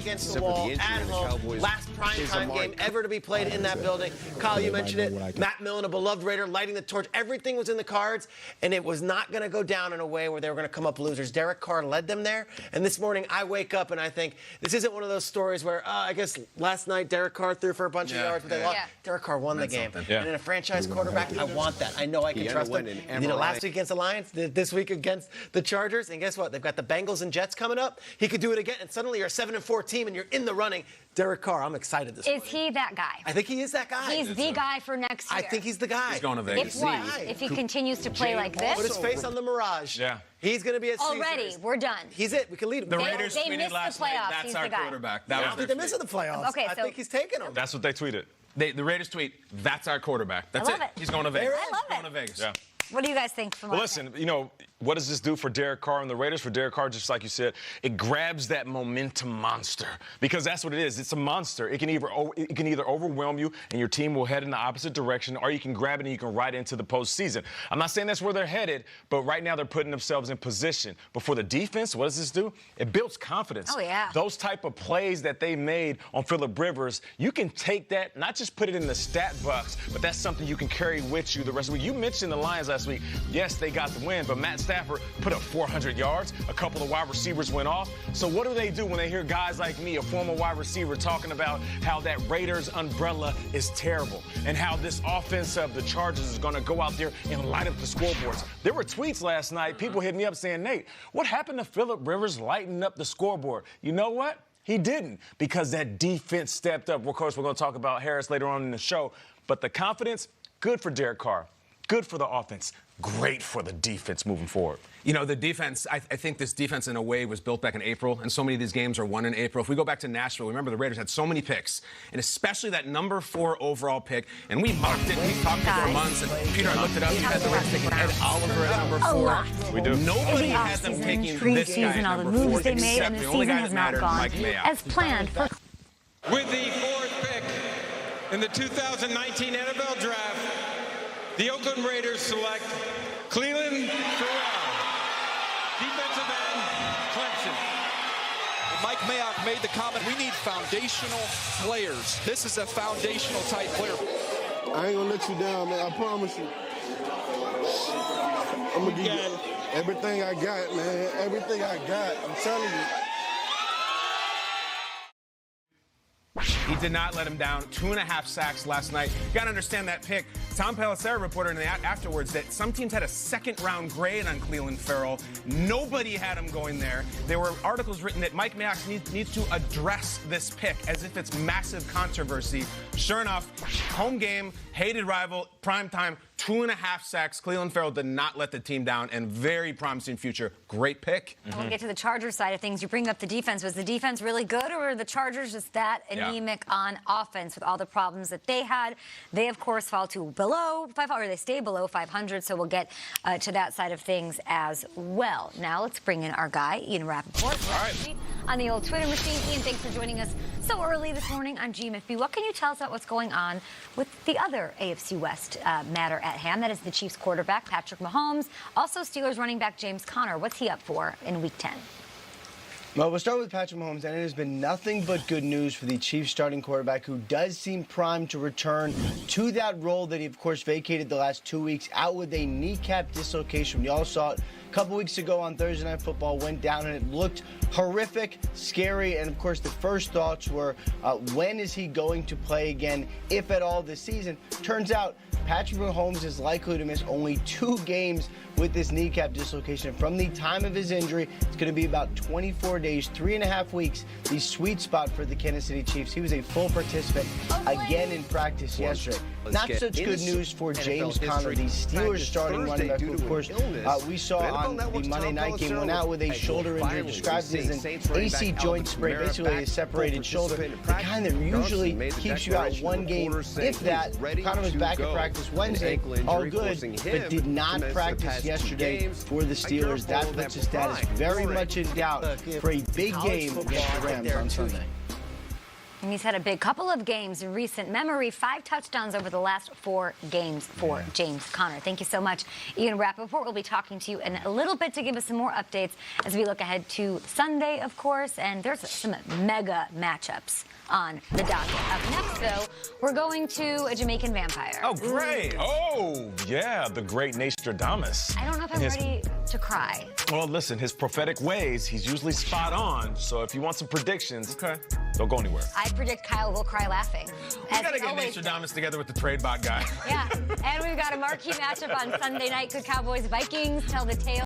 against the wall at home. Last primetime game ever to be played in that building. Kyle, you mentioned it. Matt Millen, a beloved Raider, lighting the torch. Everything was in the cards, and it was not going to go down in a way where they were going to come up losers. Derek Carr led them there, and this morning I wake up and I think this isn't one of those stories where, I guess last night Derek Carr threw for a bunch of yards, but they lost. Derek Carr won the game. And in a franchise quarterback, I want that. I know I can trust him. He did it last week against the Lions, this week against the Chargers, and guess what? They've got the Bengals and Jets coming up. He could do it again, and suddenly you're a 7-4 team, and you're in the running. Derek Carr, I'm excited this morning. Is he that guy? I think he is that guy. He's the guy for next year. I think he's the guy. He's going to Vegas. If he continues to play like this. Put his face on the Mirage. Yeah. He's going to be at Caesars. Already, we're done. He's it. We can lead him. The Raiders they tweeted missed last the playoffs. night, that's He's our the guy. quarterback. I don't think they're missing the playoffs. Okay, I think he's taking them. That's what they tweeted. The Raiders tweet, that's our quarterback. That's I love it. He's going to Vegas. I love it. He's going to Vegas. Yeah. What do you guys think? From Well, listen, what does this do for Derek Carr and the Raiders? For Derek Carr, just like you said, it grabs that momentum monster because that's what it is. It's a monster. It can either overwhelm you and your team will head in the opposite direction, or you can grab it and you can ride into the postseason. I'm not saying that's where they're headed, but right now they're putting themselves in position. But for the defense, what does this do? It builds confidence. Oh, yeah. Those type of plays that they made on Phillip Rivers, you can take that, not just put it in the stat box, but that's something you can carry with you the rest of the week. You mentioned the Lions last week. Yes, they got the win, but Matt Stafford put up 400 yards. A couple of wide receivers went off. So what do they do when they hear guys like me, a former wide receiver, talking about how that Raiders umbrella is terrible and how this offense of the Chargers is going to go out there and light up the scoreboards? There were tweets last night, people hit me up saying, Nate, what happened to Phillip Rivers lighting up the scoreboard? You know what? He didn't, because that defense stepped up. Of course, we're going to talk about Harris later on in the show, but the confidence, good for Derek Carr. Good for the offense. Great for the defense moving forward. You know, the defense, I think this defense in a way was built back in April, and so many of these games are won in April. If we go back to Nashville, remember the Raiders had so many picks, and especially that number 4 overall pick, and we mocked it. We talked for months, and Peter, I looked it up. You had the Raiders taking Ed Oliver at number 4. We do. Nobody had them taking this guy at all the number 4, moves they made, and the season has not gone as planned. With the 4th pick in the 2019 NFL Draft, the Oakland Raiders select Clelin Ferrell, defensive end, Clemson. Mike Mayock made the comment, we need foundational players. This is a foundational type player. I ain't gonna let you down, man. I promise you. I'm gonna give you everything I got, man. Everything I got. I'm telling you. He did not let him down. 2.5 sacks last night. You got to understand that pick. Tom Pelissero reported in the afterwards that some teams had a second-round grade on Clelin Ferrell. Nobody had him going there. There were articles written that Mike Mayock needs to address this pick as if it's massive controversy. Sure enough, home game, hated rival, primetime, 2.5 sacks. Clelin Ferrell did not let the team down, and very promising future. Great pick. When we get to the Chargers side of things, you bring up the defense. Was the defense really good, or were the Chargers just that anemic on offense with all the problems that they had? They, of course, fall to below 500, or they stay below 500, so we'll get to that side of things as well. Now let's bring in our guy, Ian Rappaport. All right. On the old Twitter machine. Ian, thanks for joining us so early this morning on GMFB. What can you tell us about what's going on with the other AFC West matter at hand? That is the Chiefs quarterback, Patrick Mahomes. Also, Steelers running back James Conner. What's he up for in Week 10? Well, we'll start with Patrick Mahomes, and it has been nothing but good news for the Chiefs starting quarterback, who does seem primed to return to that role that he, of course, vacated the last 2 weeks, out with a kneecap dislocation. We all saw it a couple weeks ago on Thursday Night Football, went down, and it looked horrific, scary, and, of course, the first thoughts were, when is he going to play again, if at all, this season? Turns out Patrick Mahomes is likely to miss only 2 games with this kneecap dislocation. From the time of his injury, it's going to be about 24 days, 3.5 weeks, the sweet spot for the Kansas City Chiefs. He was a full participant again in practice yesterday. Not such good news for James Conner, the Steelers starting running back, who, of course, we saw on the Monday night game, went out with a shoulder injury, described as an AC joint sprain, basically a separated shoulder, the kind that usually keeps you out 1 game, if that. Conner was back at practice Wednesday, all good, but did not practice yesterday for the Steelers. That puts his status very much in doubt for a big game against the Rams on Sunday. And he's had a big couple of games in recent memory, 5 touchdowns over the last 4 games for James Conner. Thank you so much, Ian Rappaport. We'll be talking to you in a little bit to give us some more updates as we look ahead to Sunday, of course. And there's some mega matchups on the docket. Up next, though, we're going to a Jamaican vampire. Oh, great. Oh, yeah, the great Nostradamus. I don't know if I'm ready to cry. Well, listen, his prophetic ways, he's usually spot on. So if you want some predictions, don't go anywhere. I predict Kyle will cry laughing. We got to get Nostradamus together with the trade bot guy. Yeah, and we've got a marquee matchup on Sunday night. Could Cowboys-Vikings tell the tale